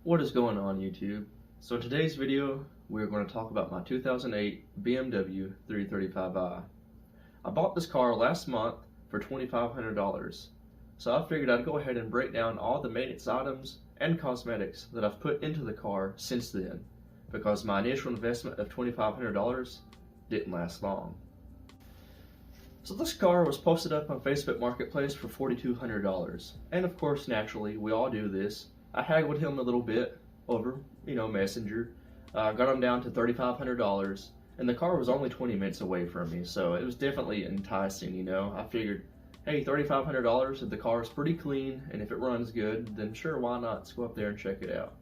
What is going on, YouTube? So in today's video, we're going to talk about my 2008 BMW 335i. I bought this car last month for $2,500. So I figured I'd go ahead and break down all the maintenance items and cosmetics that I've put into the car since then, because my initial investment of $2,500 didn't last long. So this car was posted up on Facebook Marketplace for $4,200. And of course, naturally, we all do this. I haggled him a little bit over, Messenger. Got him down to $3,500, and the car was only 20 minutes away from me, so it was definitely enticing, I figured, hey, $3,500, if the car is pretty clean, and if it runs good, then sure, why not? Let's go up there and check it out.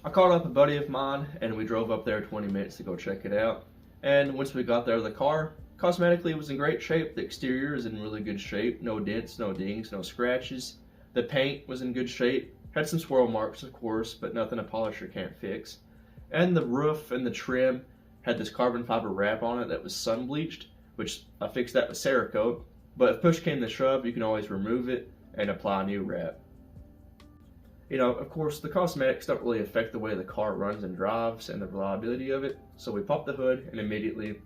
I called up a buddy of mine, and we drove up there 20 minutes to go check it out. And once we got there, the car, cosmetically, was in great shape. The exterior is in really good shape. No dents, no dings, no scratches. The paint was in good shape. Had some swirl marks, of course, but nothing a polisher can't fix. And the roof and the trim had this carbon fiber wrap on it that was sun bleached, which I fixed that with Cerakote. But if push came to shove, you can always remove it and apply a new wrap. Of course, the cosmetics don't really affect the way the car runs and drives and the reliability of it. So we popped the hood and immediately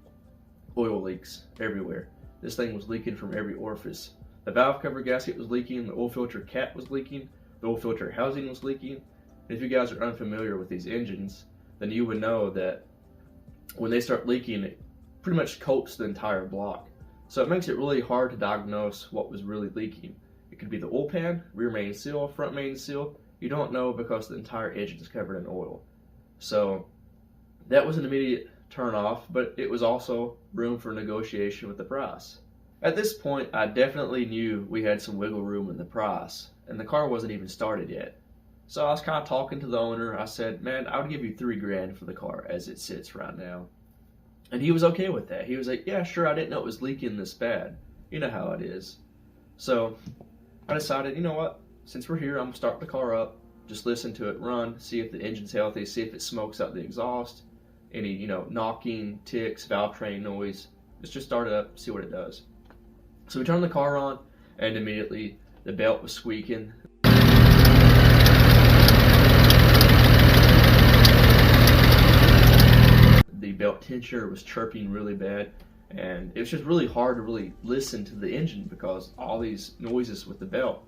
oil leaks everywhere. This thing was leaking from every orifice. The valve cover gasket was leaking, the oil filter cap was leaking, the oil filter housing was leaking. And if you guys are unfamiliar with these engines, then you would know that when they start leaking, it pretty much coats the entire block. So it makes it really hard to diagnose what was really leaking. It could be the oil pan, rear main seal, front main seal. You don't know because the entire engine is covered in oil. So that was an immediate turn off, but it was also room for negotiation with the price. At this point, I definitely knew we had some wiggle room in the price, and the car wasn't even started yet. So I was kind of talking to the owner. I said, man, I would give you $3,000 for the car as it sits right now. And he was okay with that. He was like, yeah, sure, I didn't know it was leaking this bad. You know how it is. So I decided, you know what, since we're here, I'm gonna start the car up, just listen to it run, see if the engine's healthy, see if it smokes out the exhaust, any, knocking, ticks, valve train noise. Let's just start it up, see what it does. So we turned the car on, and immediately the belt was squeaking. The belt tensioner was chirping really bad, and it was just really hard to really listen to the engine because all these noises with the belt.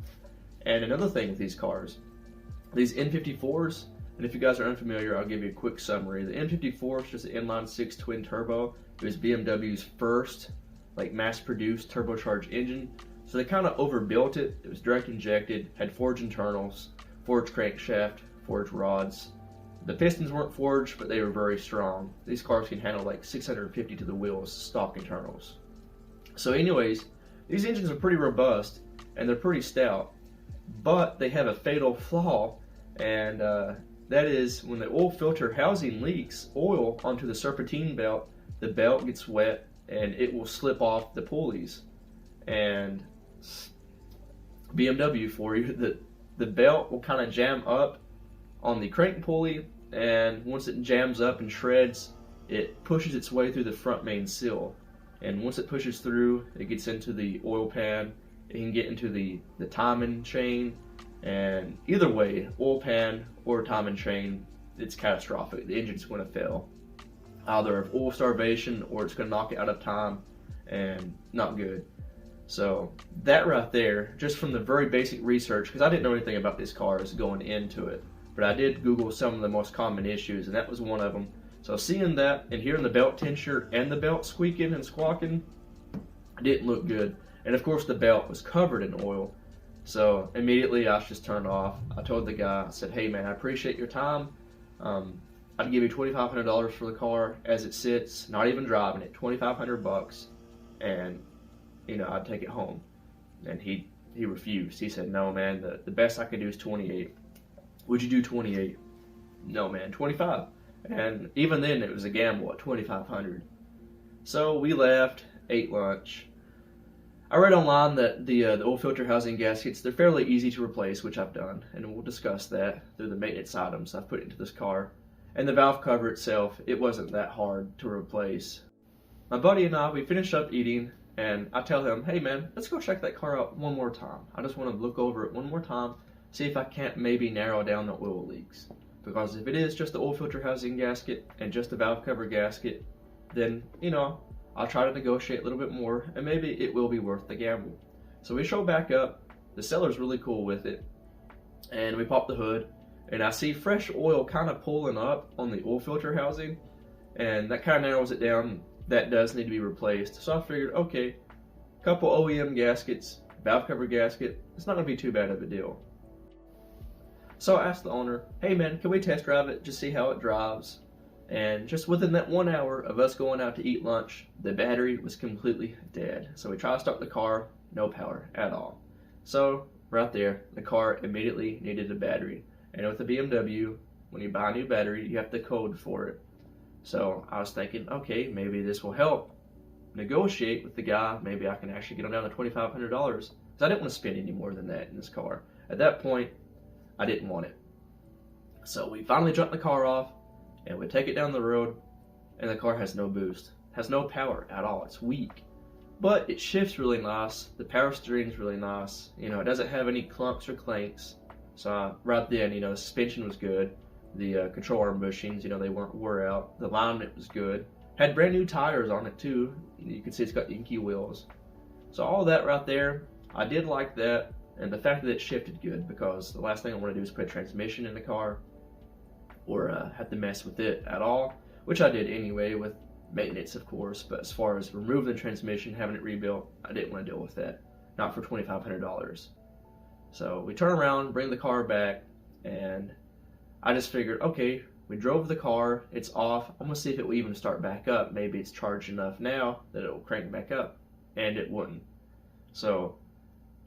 And another thing with these cars, these N54s, and if you guys are unfamiliar, I'll give you a quick summary. The N54 is just an inline 6 twin turbo. It was BMW's first mass-produced turbocharged engine. So they kind of overbuilt it. It was direct injected, had forged internals, forged crankshaft, forged rods. The pistons weren't forged, but they were very strong. These cars can handle 650 to the wheels, stock internals. So anyways, these engines are pretty robust and they're pretty stout, but they have a fatal flaw, and that is when the oil filter housing leaks oil onto the serpentine belt, the belt gets wet and it will slip off the pulleys. And BMW for you, the belt will kind of jam up on the crank pulley, and once it jams up and shreds, it pushes its way through the front main seal. And once it pushes through, it gets into the oil pan, it can get into the timing chain, and either way, oil pan or timing chain, it's catastrophic. The engine's going to fail. Either of oil starvation or it's going to knock it out of time, and not good. So that right there, just from the very basic research, because I didn't know anything about these cars going into it, but I did Google some of the most common issues, and that was one of them. So seeing that and hearing the belt tensioner and the belt squeaking and squawking didn't look good. And of course the belt was covered in oil. So immediately I was just turned off. I told the guy, I said, hey man, I appreciate your time. I'd give you $2,500 for the car as it sits, not even driving it, $2,500, and I'd take it home. And he refused. He said, no man, the best I could do is 28. Would you do 28? No man, 25. And even then it was a gamble at 2,500. So we left, ate lunch. I read online that the oil filter housing gaskets, they're fairly easy to replace, which I've done, and we'll discuss that through the maintenance items I've put into this car. And the valve cover itself, it wasn't that hard to replace. My buddy and I, we finished up eating, and I tell him, hey man, let's go check that car out one more time. I just want to look over it one more time, see if I can't maybe narrow down the oil leaks. because if it is just the oil filter housing gasket and just the valve cover gasket, then, you know, I'll try to negotiate a little bit more, and maybe it will be worth the gamble. So we show back up. The seller's really cool with it, and we pop the hood, and I see fresh oil kind of pulling up on the oil filter housing, and that kind of narrows it down. That does need to be replaced. So I figured, okay, couple OEM gaskets, valve cover gasket, it's not going to be too bad of a deal. So I asked the owner, hey man, can we test drive it, just see how it drives? And just within that 1 hour of us going out to eat lunch, the battery was completely dead. So we tried to start the car, no power at all. So right there, the car immediately needed a battery. And with the BMW, when you buy a new battery, you have to code for it. So I was thinking, okay, maybe this will help negotiate with the guy. Maybe I can actually get him down to $2,500, because I didn't want to spend any more than that in this car. At that point, I didn't want it. So we finally jumped the car off, and we take it down the road, and the car has no boost, has no power at all. It's weak, but it shifts really nice. The power steering is really nice. You know, it doesn't have any clunks or clanks. So right then, you know, the suspension was good. The control arm bushings, you know, they weren't wore out. The alignment was good. Had brand new tires on it too. You can see it's got inky wheels. So all that right there, I did like that. And the fact that it shifted good, because the last thing I want to do is put a transmission in the car or have to mess with it at all, which I did anyway with maintenance, of course. But as far as removing the transmission, having it rebuilt, I didn't want to deal with that. Not for $2,500. So we turn around, bring the car back, and I just figured, okay, we drove the car, it's off, I'm gonna see if it will even start back up. Maybe it's charged enough now that it will crank back up, and it wouldn't. So,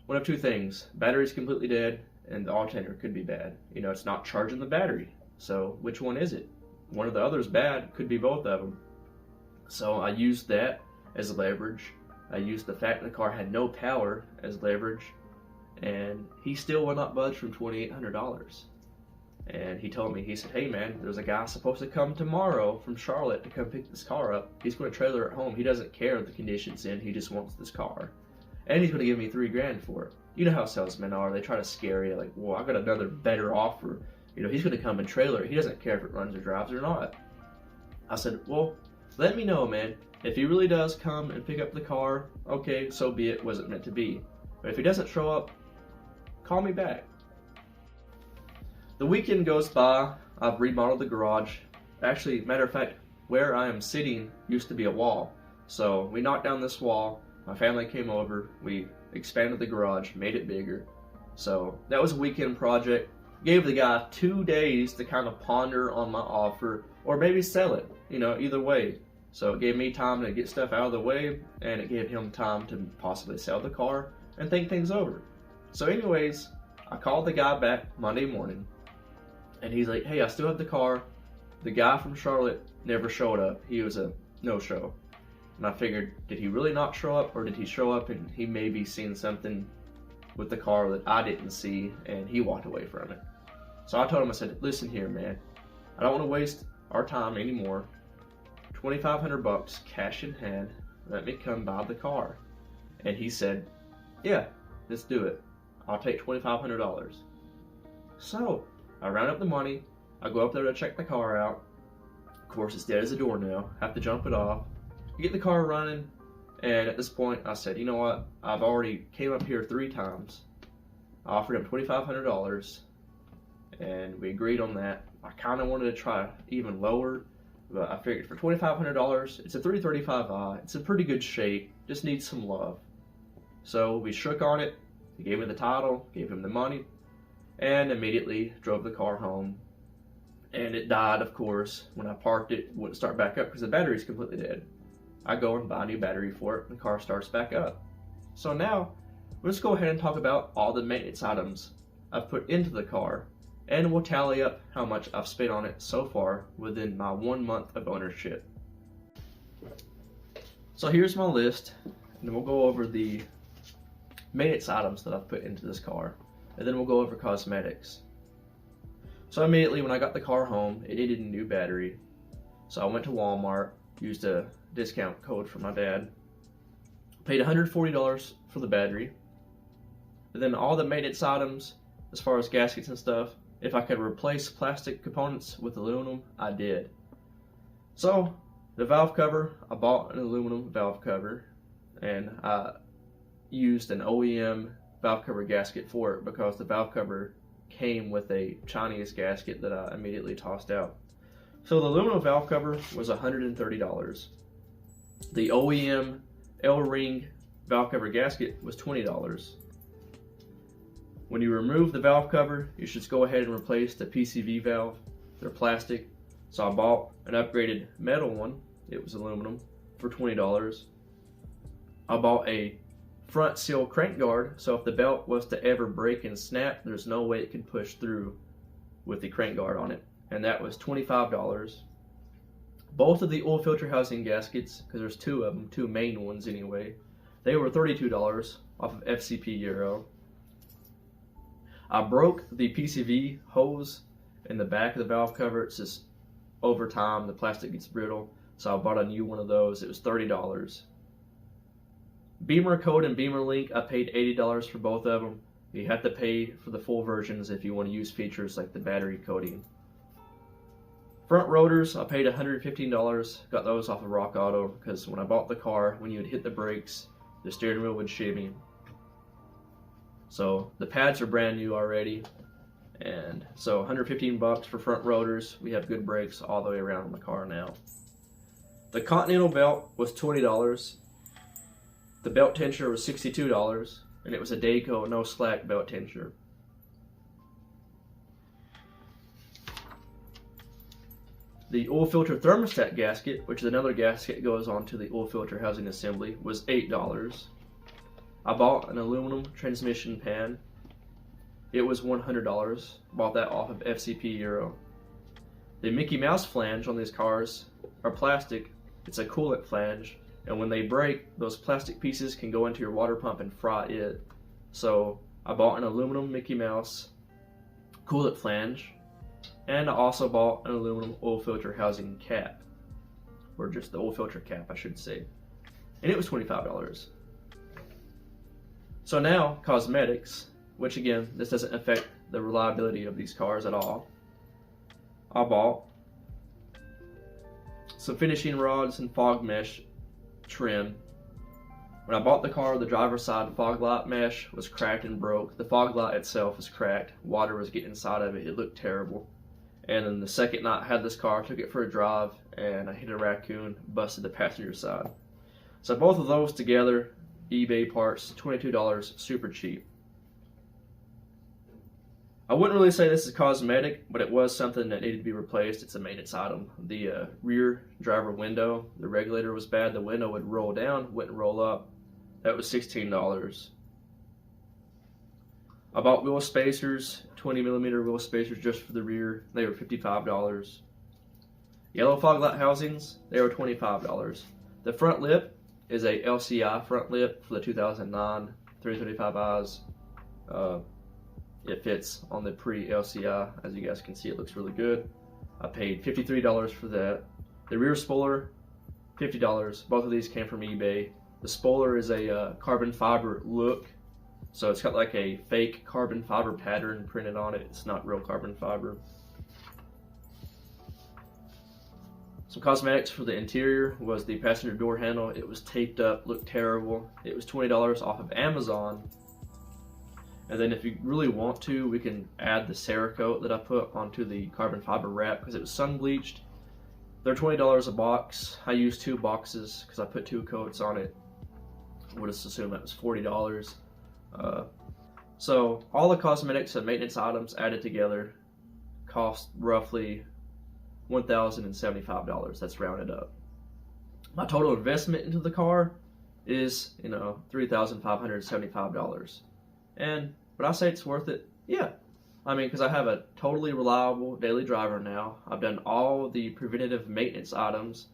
one of two things, battery's completely dead, and the alternator could be bad. You know, it's not charging the battery, so which one is it? One or the other's bad, could be both of them. So I used that as leverage. I used the fact that the car had no power as leverage, and he still will not budge from $2,800. And he told me, he said, hey man, there's a guy supposed to come tomorrow from Charlotte to come pick this car up. He's going to trailer it home. He doesn't care the condition it's in. He just wants this car. And he's going to give me $3,000 for it. You know how salesmen are. They try to scare you like, well, I got another better offer. You know, he's going to come and trailer it. He doesn't care if it runs or drives or not. I said, well, let me know, man. If he really does come and pick up the car, okay, so be it. Wasn't meant to be. But if he doesn't show up, call me back. The weekend goes by. I've remodeled the garage. Actually, matter of fact, where I am sitting used to be a wall. So we knocked down this wall. My family came over. We expanded the garage, made it bigger. So that was a weekend project. Gave the guy 2 days to kind of ponder on my offer, or maybe sell it. You know, either way. So it gave me time to get stuff out of the way, and it gave him time to possibly sell the car and think things over. So anyways, I called the guy back Monday morning. And he's like, hey, I still have the car. The guy from Charlotte never showed up. He was a no-show. And I figured, did he really not show up? Or did he show up and he maybe seen something with the car that I didn't see and he walked away from it? So I told him, I said, listen here, man. I don't want to waste our time anymore. $2,500 cash in hand. Let me come buy the car. And he said, yeah, let's do it. I'll take $2,500. So I round up the money, I go up there to check the car out. Of course, it's dead as a doornail, have to jump it off. Get the car running, and at this point, I said, you know what, I've already came up here 3 times. I offered him $2,500, and we agreed on that. I kind of wanted to try even lower, but I figured for $2,500, it's a 335i, it's in pretty good shape, just needs some love. So we shook on it, he gave me the title, gave him the money, and immediately drove the car home. And it died, of course. When I parked it, it wouldn't start back up because the battery's completely dead. I go and buy a new battery for it, and the car starts back up. So now, let's go ahead and talk about all the maintenance items I've put into the car, and we'll tally up how much I've spent on it so far within my 1 month of ownership. So here's my list, and we'll go over the maintenance items that I've put into this car. And then we'll go over cosmetics. So immediately when I got the car home, it needed a new battery. So I went to Walmart, used a discount code from my dad, paid $140 for the battery. And then all the maintenance items, as far as gaskets and stuff, if I could replace plastic components with aluminum, I did. So the valve cover, I bought an aluminum valve cover, and I used an OEM valve cover gasket for it because the valve cover came with a Chinese gasket that I immediately tossed out. So the aluminum valve cover was $130. The OEM L-ring valve cover gasket was $20. When you remove the valve cover, you should go ahead and replace the PCV valve. They're plastic. So I bought an upgraded metal one. It was aluminum for $20. I bought a front seal crank guard, so if the belt was to ever break and snap, there's no way it can push through with the crank guard on it, and that was $25. Both of the oil filter housing gaskets, because there's two of them, two main ones anyway, they were $32 off of FCP Euro. I broke the PCV hose in the back of the valve cover. It's just over time the plastic gets brittle, so I bought a new one of those. It was $30. Beamer Code and Beamer Link, I paid $80 for both of them. You have to pay for the full versions if you want to use features like the battery coating. Front rotors, I paid $115. Got those off of Rock Auto because when I bought the car, when you would hit the brakes, the steering wheel would shimmy. So the pads are brand new already, and so $115 for front rotors. We have good brakes all the way around on the car now. The Continental belt was $20. The belt tensioner was $62, and it was a Dayco no slack belt tensioner. The oil filter thermostat gasket, which is another gasket that goes onto the oil filter housing assembly, was $8. I bought an aluminum transmission pan. It was $100. Bought that off of FCP Euro. The Mickey Mouse flange on these cars are plastic. It's a coolant flange. And when they break, those plastic pieces can go into your water pump and fry it. So I bought an aluminum Mickey Mouse coolant flange, and I also bought an aluminum oil filter housing cap, or just the oil filter cap, I should say. And it was $25. So now, cosmetics, which again, this doesn't affect the reliability of these cars at all. I bought some finishing rods and fog mesh trim. When I bought the car, the driver's side fog light mesh was cracked and broke. The fog light itself was cracked. Water was getting inside of it. It looked terrible. And then the second night I had this car, took it for a drive, and I hit a raccoon, busted the passenger side. So both of those together, eBay parts, $22, super cheap. I wouldn't really say this is cosmetic, but it was something that needed to be replaced. It's a maintenance item. The rear driver window, the regulator was bad. The window would roll down, wouldn't roll up. That was $16. I bought wheel spacers, 20mm wheel spacers just for the rear. They were $55. Yellow fog light housings, they were $25. The front lip is a LCI front lip for the 2009 335i's. It fits on the pre-LCI. As you guys can see, it looks really good. I paid $53 for that. The rear spoiler, $50. Both of these came from eBay. The spoiler is a carbon fiber look. So it's got like a fake carbon fiber pattern printed on it. It's not real carbon fiber. Some cosmetics for the interior was the passenger door handle. It was taped up, looked terrible. It was $20 off of Amazon. And then if you really want to, we can add the Cerakote that I put onto the carbon fiber wrap because it was sun bleached. They're $20 a box. I used 2 boxes because I put 2 coats on it. I would just assume that was $40. So all the cosmetics and maintenance items added together cost roughly $1,075. That's rounded up. My total investment into the car is, $3,575. And would I say it's worth it? Yeah. I mean, because I have a totally reliable daily driver now. I've done all the preventative maintenance items.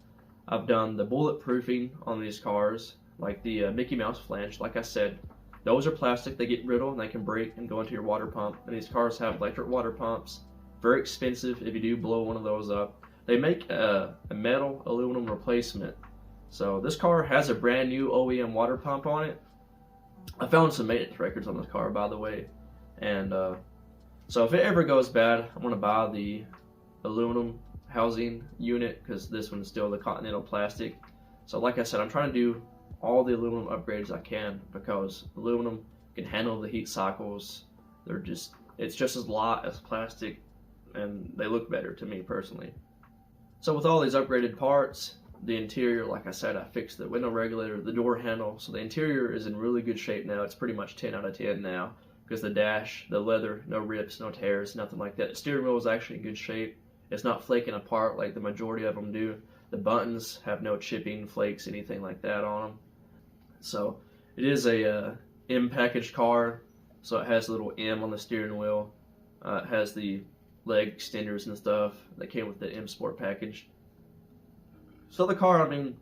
I've done the bulletproofing on these cars, like the Mickey Mouse flange. Like I said, those are plastic. They get brittle and they can break and go into your water pump. And these cars have electric water pumps. Very expensive if you do blow one of those up. They make a metal aluminum replacement. So this car has a brand new OEM water pump on it. I found some maintenance records on this car, by the way, and so I So if it ever goes bad, I'm going to buy the aluminum housing unit, because this one's still the Continental plastic. So like I said, I'm trying to do all the aluminum upgrades I can, because aluminum can handle the heat cycles. It's just as light as plastic, and they look better to me personally. So with all these upgraded parts, the interior, like I said, I fixed the window regulator, the door handle, so the interior is in really good shape now. It's pretty much 10 out of 10 now, because the dash, the leather, no rips, no tears, nothing like that. The steering wheel is actually in good shape. It's not flaking apart like the majority of them do. The buttons have no chipping, flakes, anything like that on them. So it is a M-packaged car, so it has a little M on the steering wheel. It has the leg extenders and stuff that came with the M Sport package. So the car, I mean,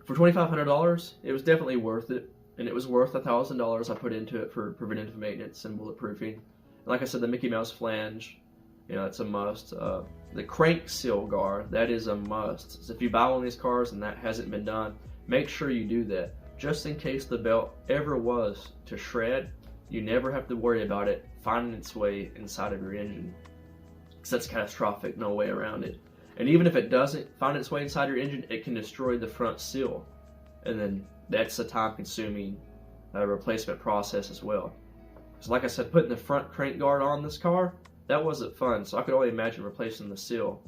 for $2,500, it was definitely worth it, and it was worth $1,000 I put into it for preventative maintenance and bulletproofing. And like I said, the Mickey Mouse flange, you know, it's a must. The crank seal guard, that is a must. So if you buy one of these cars and that hasn't been done, make sure you do that. Just in case the belt ever was to shred, you never have to worry about it finding its way inside of your engine, because that's catastrophic, no way around it. And even if it doesn't find its way inside your engine, it can destroy the front seal, and then that's a time-consuming replacement process as well. So like I said, putting the front crank guard on this car, that wasn't fun, so I could only imagine replacing the seal.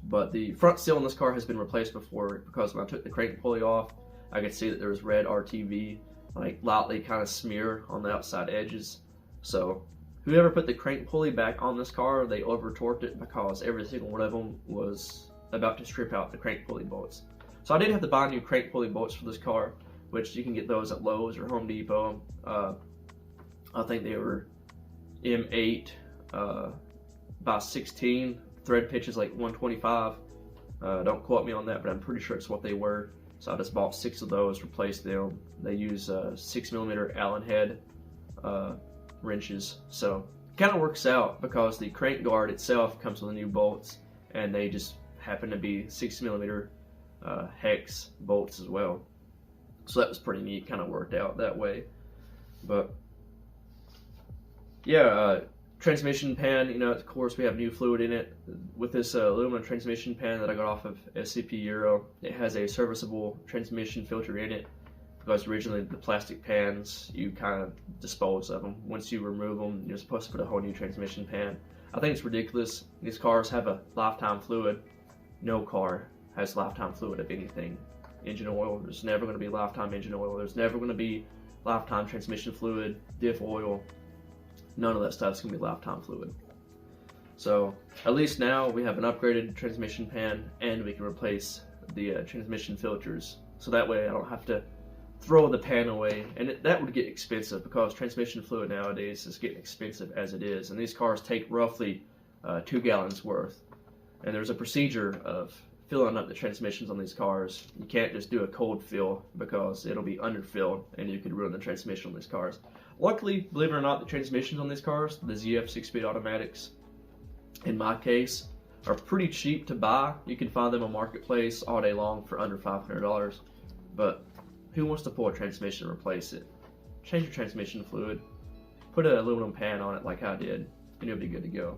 But the front seal in this car has been replaced before, because when I took the crank pulley off, I could see that there was red RTV, like lightly kind of smeared on the outside edges. So whoever put the crank pulley back on this car, they over-torqued it, because every single one of them was about to strip out the crank pulley bolts. So I did have to buy new crank pulley bolts for this car, which you can get those at Lowe's or Home Depot. I think they were M8 by 16. Thread pitch is like 125. Don't quote me on that, but I'm pretty sure it's what they were. So I just bought 6 of those, replaced them. They use 6mm Allen head wrenches, so it kind of works out, because the crank guard itself comes with the new bolts, and they just happen to be 6mm hex bolts as well. So that was pretty neat, kind of worked out that way. But yeah, transmission pan, you know, of course we have new fluid in it. With this aluminum transmission pan that I got off of SCP Euro, it has a serviceable transmission filter in it, because originally the plastic pans, you kind of dispose of them. Once you remove them, you're supposed to put a whole new transmission pan. I think it's ridiculous. These cars have a lifetime fluid. No car has lifetime fluid of anything. Engine oil, there's never going to be lifetime engine oil. There's never going to be lifetime transmission fluid, diff oil. None of that stuff's going to be lifetime fluid. So at least now we have an upgraded transmission pan, and we can replace the transmission filters. So that way I don't have to throw the pan away, and that would get expensive, because transmission fluid nowadays is getting expensive as it is, and these cars take roughly 2 gallons worth. And there's a procedure of filling up the transmissions on these cars. You can't just do a cold fill, because it'll be underfilled and you could ruin the transmission on these cars. Luckily, believe it or not, the transmissions on these cars, the ZF 6-speed automatics, in my case, are pretty cheap to buy. You can find them on Marketplace all day long for under $500, but who wants to pull a transmission and replace it? Change your transmission fluid, put an aluminum pan on it like I did, and you'll be good to go.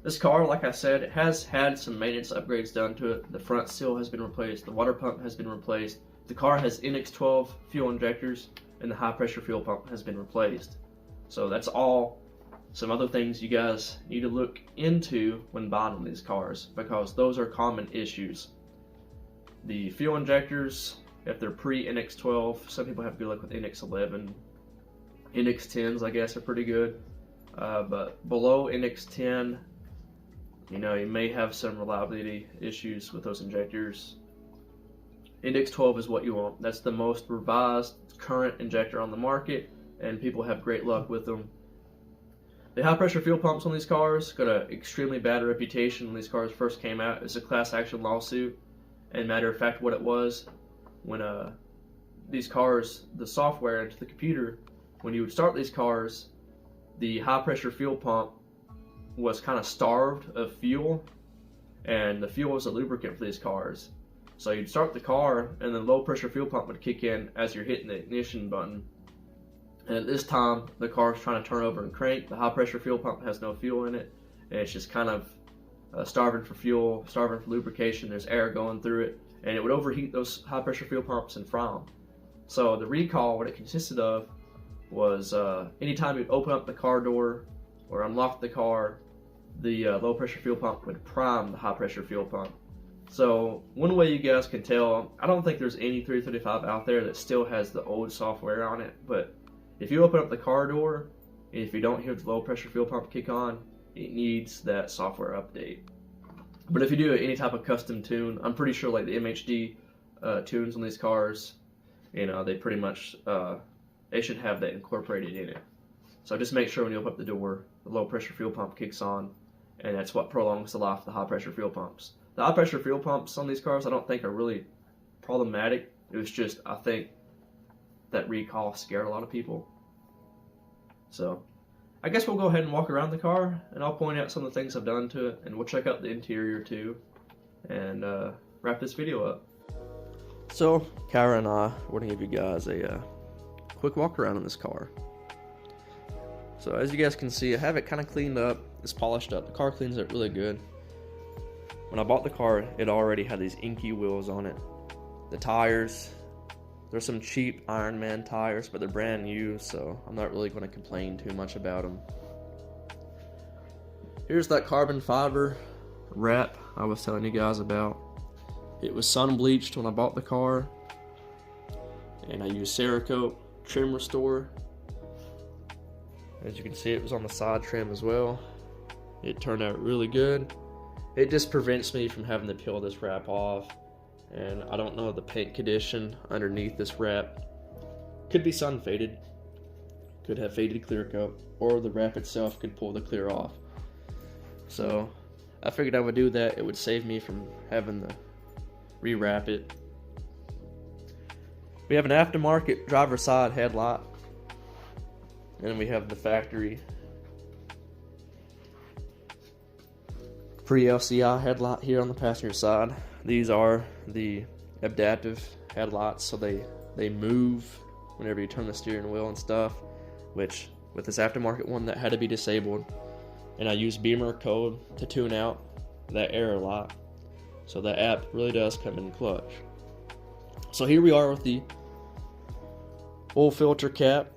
This car, like I said, it has had some maintenance upgrades done to it. The front seal has been replaced, the water pump has been replaced, the car has NX12 fuel injectors, and the high pressure fuel pump has been replaced. So that's all some other things you guys need to look into when buying one of these cars, because those are common issues. The fuel injectors, if they're pre-NX12, some people have good luck with NX11. NX10s, I guess, are pretty good. But below NX10, you know, you may have some reliability issues with those injectors. NX12 is what you want. That's the most revised current injector on the market, and people have great luck with them. The high pressure fuel pumps on these cars got an extremely bad reputation when these cars first came out. It's a class action lawsuit, and matter of fact what it was, when these cars, the software into the computer, when you would start these cars, the high pressure fuel pump was kind of starved of fuel, and the fuel was a lubricant for these cars. So you'd start the car, and the low pressure fuel pump would kick in as you're hitting the ignition button, And at this time, the car's trying to turn over and crank. The high pressure fuel pump has no fuel in it, and it's just kind of starving for fuel, starving for lubrication. There's air going through it, and it would overheat those high pressure fuel pumps and fry them. So the recall, what it consisted of was anytime you'd open up the car door or unlock the car, the low pressure fuel pump would prime the high pressure fuel pump. So one way you guys can tell, I don't think there's any 335 out there that still has the old software on it, but if you open up the car door, and if you don't hear the low pressure fuel pump kick on, it needs that software update. But if you do any type of custom tune, I'm pretty sure like the MHD tunes on these cars, you know, they pretty much, they should have that incorporated in it. So just make sure when you open up the door, the low pressure fuel pump kicks on, and that's what prolongs the life of the high pressure fuel pumps. The high pressure fuel pumps on these cars I don't think are really problematic. It was just, I think that recall scared a lot of people. So I guess we'll go ahead and walk around the car, and I'll point out some of the things I've done to it, and we'll check out the interior too, and wrap this video up. So Kyra and I want to give you guys a quick walk around in this car. So as you guys can see, I have it kind of cleaned up. It's polished up. The car cleans up really good. When I bought the car, it already had these inky wheels on it. The tires, there's some cheap Iron Man tires, but they're brand new, so I'm not really going to complain too much about them. Here's that carbon fiber wrap I was telling you guys about. It was sun bleached when I bought the car, and I used Cerakote Trim Restore. As you can see, it was on the side trim as well. It turned out really good. It just prevents me from having to peel this wrap off, and I don't know the paint condition underneath this wrap. Could be sun faded, could have faded clear coat, or the wrap itself could pull the clear off. So I figured I would do that. It would save me from having to rewrap it. We have an aftermarket driver side headlight, and we have the factory pre-LCI headlight here on the passenger side. These are the adaptive headlights, so they move whenever you turn the steering wheel and stuff, which with this aftermarket one that had to be disabled, and I used Beamer code to tune out that error light, so that app really does come in clutch. So here we are with the oil filter cap.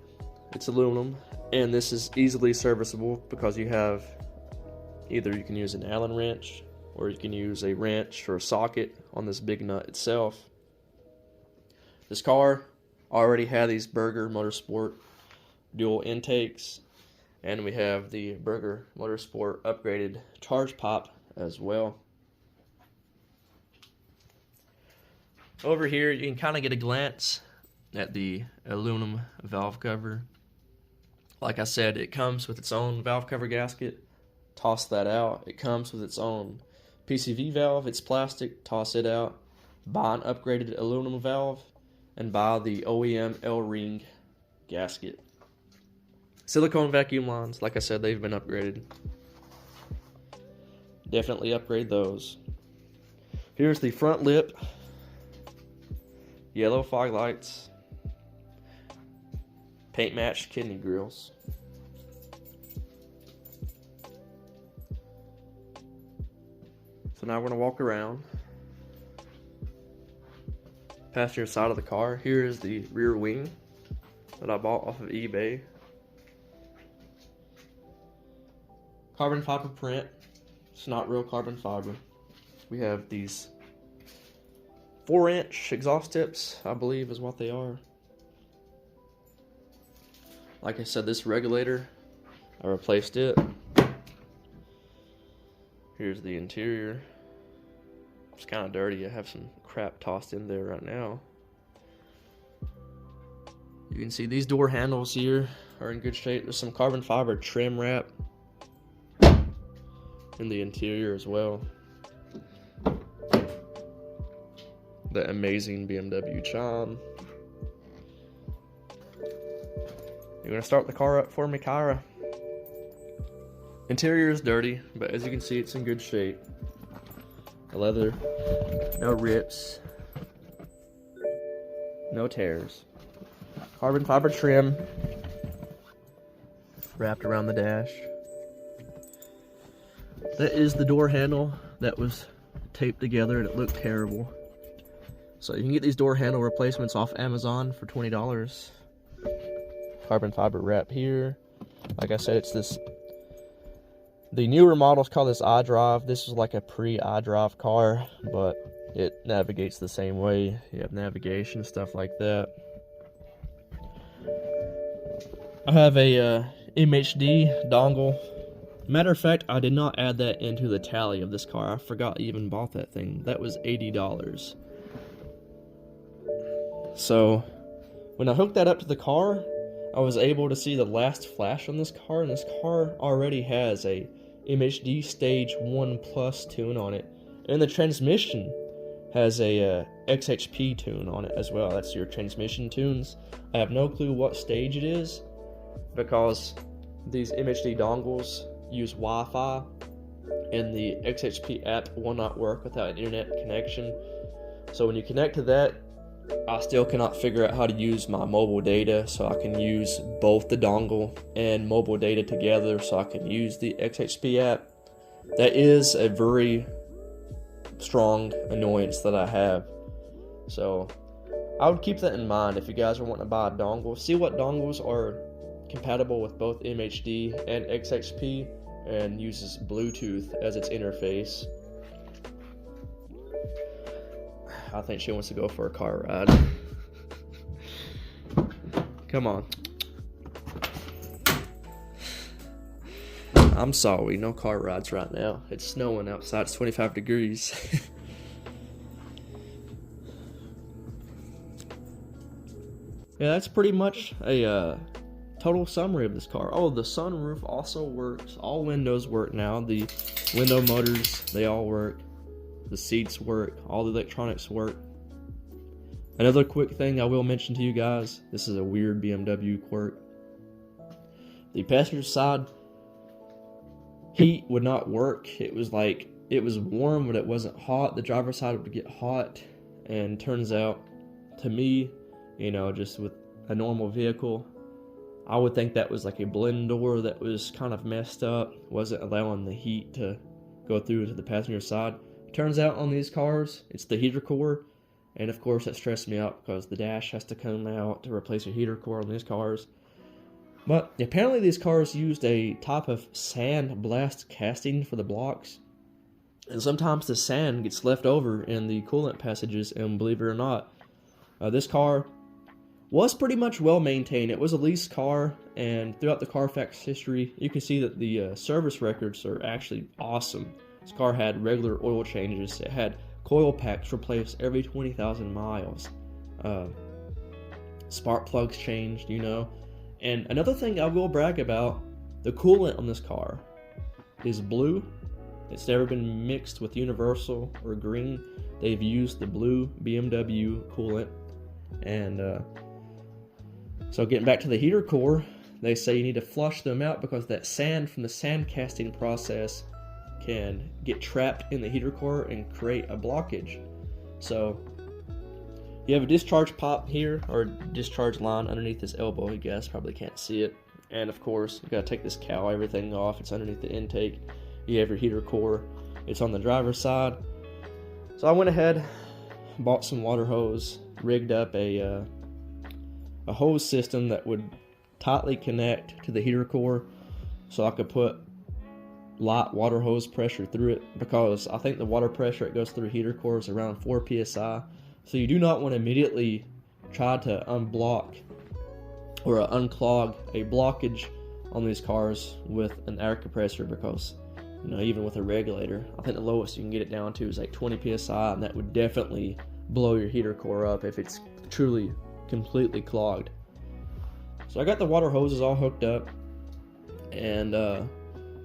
It's aluminum, and this is easily serviceable because you have either you can use an Allen wrench, or you can use a wrench or a socket on this big nut itself. This car already had these Berger Motorsport dual intakes, and we have the Berger Motorsport upgraded charge pop as well. Over here you can kind of get a glance at the aluminum valve cover. Like I said, it comes with its own valve cover gasket. Toss that out. It comes with its own PCV valve. It's plastic. Toss it out. Buy an upgraded aluminum valve, and buy the OEM L-ring gasket. Silicone vacuum lines, like I said, they've been upgraded. Definitely upgrade those. Here's the front lip. Yellow fog lights. Paint matched kidney grills. So now we're going to walk around. Passenger side of the car. Here is the rear wing that I bought off of eBay. Carbon fiber print. It's not real carbon fiber. We have these 4-inch exhaust tips, I believe is what they are. Like I said, this regulator, I replaced it. Here's the interior. It's kind of dirty. I have some crap tossed in there right now. You can see these door handles here are in good shape. There's some carbon fiber trim wrap in the interior as well. The amazing BMW chime. You're gonna start the car up for me, Kyra. Interior is dirty, but as you can see, it's in good shape. The leather, no rips, no tears. Carbon fiber trim. wrapped around the dash. That is the door handle that was taped together and it looked terrible. So you can get these door handle replacements off Amazon for $20. Carbon fiber wrap here. Like I said, it's this. The newer models call this iDrive. This is like a pre-iDrive car, but it navigates the same way. You have navigation, stuff like that. I have a MHD dongle. Matter of fact, I did not add that into the tally of this car. I forgot I even bought that thing. That was $80. So when I hooked that up to the car, I was able to see the last flash on this car, and this car already has a MHD Stage 1 Plus tune on it, and the transmission has a XHP tune on it as well. That's your transmission tunes. I have no clue what stage it is, because these MHD dongles use Wi-Fi, and the XHP app will not work without an internet connection. So when you connect to that, I still cannot figure out how to use my mobile data, so I can use both the dongle and mobile data together, so I can use the XHP app. That is a very strong annoyance that I have. So I would keep that in mind if you guys are wanting to buy a dongle. See what dongles are compatible with both MHD and XHP and uses Bluetooth as its interface. I think she wants to go for a car ride. Come on. I'm sorry, no car rides right now. It's snowing outside, it's 25 degrees. Yeah, that's pretty much a total summary of this car. Oh, the sunroof also works. All windows work now. The window motors, they all work. The seats work, all the electronics work. Another quick thing I will mention to you guys, this is a weird BMW quirk. The passenger side heat would not work. It was warm, but it wasn't hot. The driver's side would get hot, and turns out, to me, just with a normal vehicle, I would think that was like a blend door that was kind of messed up, wasn't allowing the heat to go through to the passenger side. Turns out on these cars, it's the heater core, and of course that stressed me out because the dash has to come out to replace a heater core on these cars. But apparently these cars used a type of sand blast casting for the blocks, and sometimes the sand gets left over in the coolant passages, and believe it or not, this car was pretty much well maintained. It was a leased car, and throughout the Carfax history, you can see that the service records are actually awesome. This car had regular oil changes. It had coil packs replaced every 20,000 miles. Spark plugs changed, And another thing I will brag about, the coolant on this car is blue. It's never been mixed with universal or green. They've used the blue BMW coolant. And so getting back to the heater core, they say you need to flush them out because that sand from the sand casting process can get trapped in the heater core and create a blockage. So you have a discharge pipe here, or discharge line underneath this elbow. You guys probably can't see it. And of course, you gotta take this cowl, everything off. It's underneath the intake. You have your heater core. It's on the driver's side. So I went ahead, bought some water hose, rigged up a hose system that would tightly connect to the heater core, so I could put light water hose pressure through it, because I think the water pressure it goes through heater core is around 4 psi. So you do not want to immediately try to unblock or unclog a blockage on these cars with an air compressor, because even with a regulator, I think the lowest you can get it down to is like 20 psi, and that would definitely blow your heater core up if it's truly completely clogged. So I got the water hoses all hooked up and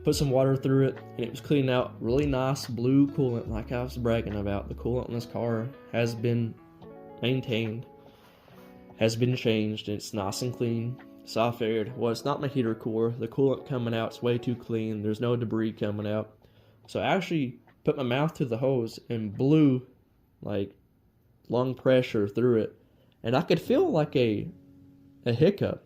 put some water through it, and it was cleaning out really nice blue coolant like I was bragging about. The coolant on this car has been maintained, has been changed, and it's nice and clean. So I figured, well, it's not my heater core. The coolant coming out is way too clean. There's no debris coming out. So I actually put my mouth to the hose and blew like lung pressure through it, and I could feel like a hiccup.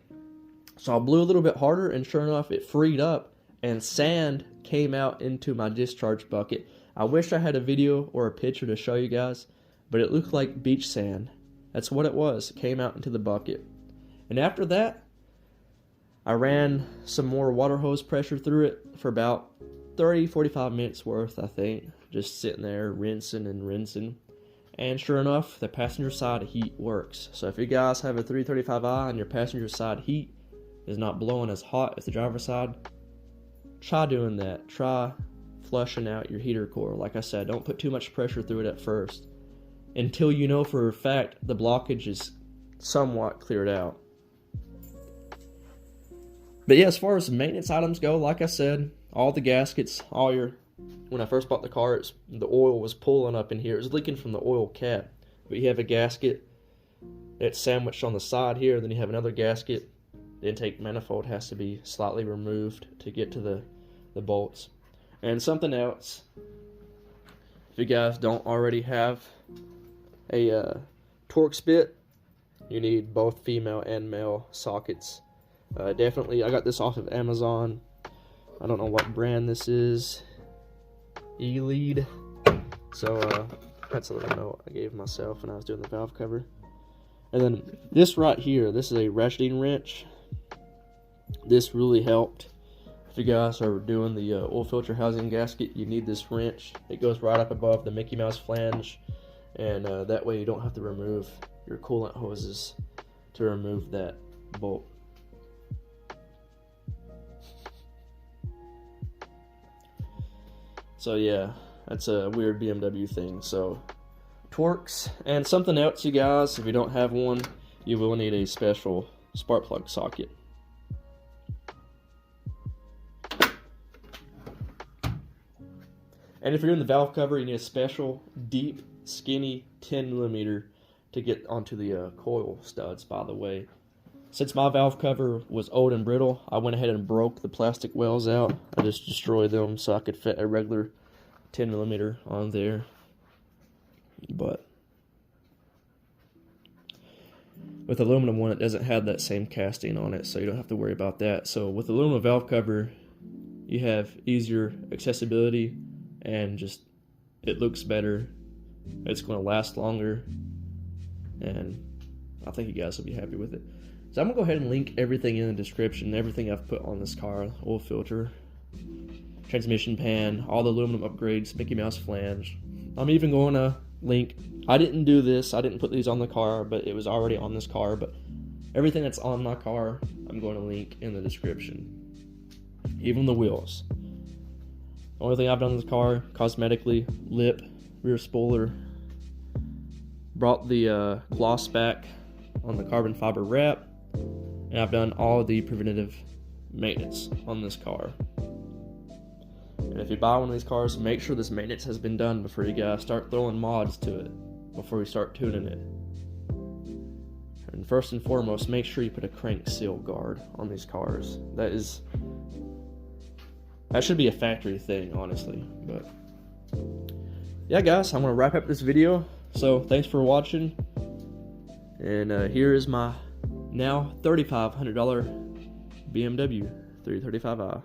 So I blew a little bit harder, and sure enough, it freed up, and sand came out into my discharge bucket. I wish I had a video or a picture to show you guys, but it looked like beach sand. That's what it was. It came out into the bucket. And after that, I ran some more water hose pressure through it for about 30-45 minutes worth, I think. Just sitting there rinsing and rinsing. And sure enough, the passenger side heat works. So if you guys have a 335i and your passenger side heat is not blowing as hot as the driver's side, try doing that. Try flushing out your heater core. Like I said, don't put too much pressure through it at first until you know for a fact the blockage is somewhat cleared out. But yeah, as far as maintenance items go, like I said, all the gaskets, when I first bought the car, the oil was pulling up in here. It was leaking from the oil cap. But you have a gasket that's sandwiched on the side here, then you have another gasket. The intake manifold has to be slightly removed to get to the bolts. And something else, if you guys don't already have a torque spit, you need both female and male sockets. Definitely, I got this off of Amazon. I don't know what brand this is. E-lead. So that's a little note I gave myself when I was doing the valve cover. And then this right here, this is a ratcheting wrench. This really helped. If you guys are doing the oil filter housing gasket, you need this wrench. It goes right up above the Mickey Mouse flange, and that way you don't have to remove your coolant hoses to remove that bolt. So yeah, that's a weird BMW thing. So torques, and something else, you guys, if you don't have one, you will need a special spark plug socket. And if you're doing the valve cover, you need a special deep, skinny 10mm to get onto the coil studs, by the way. Since my valve cover was old and brittle, I went ahead and broke the plastic wells out. I just destroyed them so I could fit a regular 10mm on there. But with aluminum one, it doesn't have that same casting on it, so you don't have to worry about that. So with aluminum valve cover, you have easier accessibility, and just it looks better. It's going to last longer, and I think you guys will be happy with it. So I'm going to go ahead and link everything in the description, everything I've put on this car: oil filter, transmission pan, all the aluminum upgrades, Mickey Mouse flange. I'm even going to link, I didn't do this, I didn't put these on the car, but it was already on this car, but everything that's on my car, I'm going to link in the description. Even the wheels. The only thing I've done in this car, cosmetically, lip, rear spoiler, brought the gloss back on the carbon fiber wrap, and I've done all the preventative maintenance on this car. And if you buy one of these cars, make sure this maintenance has been done before you guys start throwing mods to it, before you start tuning it. And first and foremost, make sure you put a crank seal guard on these cars. That should be a factory thing, honestly. But yeah, guys, I'm going to wrap up this video. So thanks for watching. And here is my now $3,500 BMW 335i.